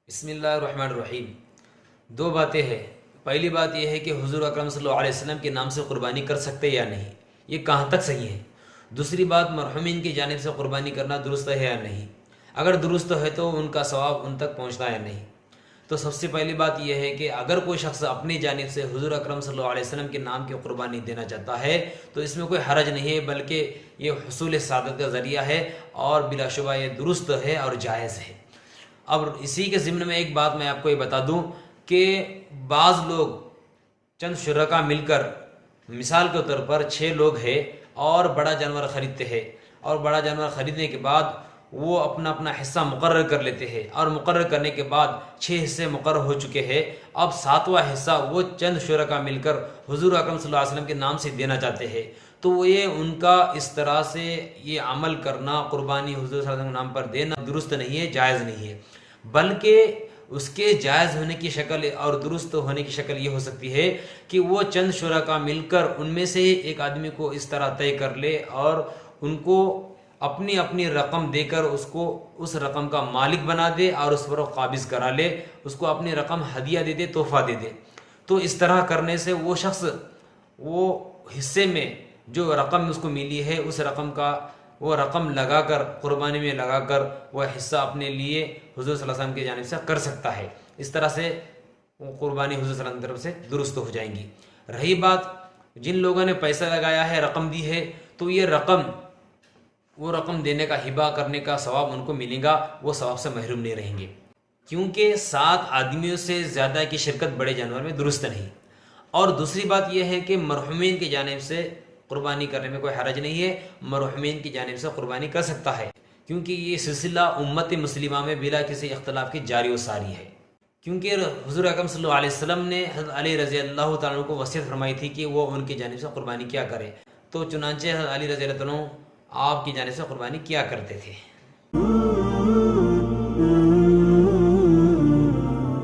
بسم اللہ الرحمن الرحیم۔ دو باتیں ہیں۔ پہلی بات یہ ہے کہ حضور اکرم صلی اللہ علیہ وسلم کے نام سے قربانی کر سکتے یا نہیں، یہ کہاں تک صحیح ہے۔ دوسری بات، مرحومین کی جانب سے قربانی کرنا درست ہے یا نہیں، اگر درست ہے تو ان کا ثواب ان تک پہنچتا ہے یا نہیں۔ تو سب سے پہلی بات یہ ہے کہ اگر کوئی شخص اپنی جانب سے حضور اکرم صلی اللہ علیہ وسلم کے نام کی قربانی دینا چاہتا ہے تو اس میں کوئی حرج نہیں ہے، بلکہ یہ حصول سعادت کا ذریعہ ہے اور بلا شبہ یہ درست ہے اور جائز ہے۔ اب اسی کے ضمن میں ایک بات میں آپ کو یہ بتا دوں کہ بعض لوگ چند شرکا مل کر، مثال کے طور پر 6 لوگ ہیں اور بڑا جانور خریدتے ہیں، اور بڑا جانور خریدنے کے بعد وہ اپنا اپنا حصہ مقرر کر لیتے ہیں، اور مقرر کرنے کے بعد 6 حصے مقرر ہو چکے ہیں، اب 7واں حصہ وہ چند شرکا مل کر حضور اکرم صلی اللہ علیہ وسلم کے نام سے دینا چاہتے ہیں، تو یہ ان کا اس طرح سے یہ عمل کرنا، قربانی حضور صلی اللہ علیہ وسلم کے نام پر دینا درست نہیں ہے، جائز نہیں ہے، بلکہ اس کے جائز ہونے کی شکل اور درست ہونے کی شکل یہ ہو سکتی ہے کہ وہ چند شرکا مل کر ان میں سے ایک آدمی کو اس طرح طے کر لے اور ان کو اپنی اپنی رقم دے کر اس کو اس رقم کا مالک بنا دے اور اس پر قابض کرا لے، اس کو اپنی رقم ہدیہ دے دے، تحفہ دے دے۔ تو اس طرح کرنے سے وہ شخص وہ حصے میں جو رقم اس کو ملی ہے اس رقم کا وہ رقم لگا کر، قربانی میں لگا کر وہ حصہ اپنے لیے حضور صلی اللہ علیہ وسلم کی جانب سے کر سکتا ہے۔ اس طرح سے وہ قربانی حضور صلی اللہ علیہ وسلم کی طرف سے درست ہو جائیں گی۔ رہی بات جن لوگوں نے پیسہ لگایا ہے، رقم دی ہے، تو یہ وہ رقم دینے کا، ہبہ کرنے کا ثواب ان کو ملے گا، وہ ثواب سے محروم نہیں رہیں گے، کیونکہ 7 آدمیوں سے زیادہ کی شرکت بڑے جانور میں درست نہیں۔ اور دوسری بات یہ ہے کہ مرحومین کی جانب سے قربانی کرنے میں کوئی حرج نہیں ہے، مرحومین کی جانب سے قربانی کر سکتا ہے، کیونکہ یہ سلسلہ امت مسلمہ میں بلا کسی اختلاف کی جاری و ساری ہے۔ کیونکہ حضور اکرم صلی اللہ علیہ وسلم نے حضرت علی رضی اللہ تعالیٰ عنہ کو وصیت فرمائی تھی کہ وہ ان کی جانب سے قربانی کیا کرے، تو چنانچہ حضرت علی رضی اللہ عنہ آپ کی جانب سے قربانی کیا کرتے تھے۔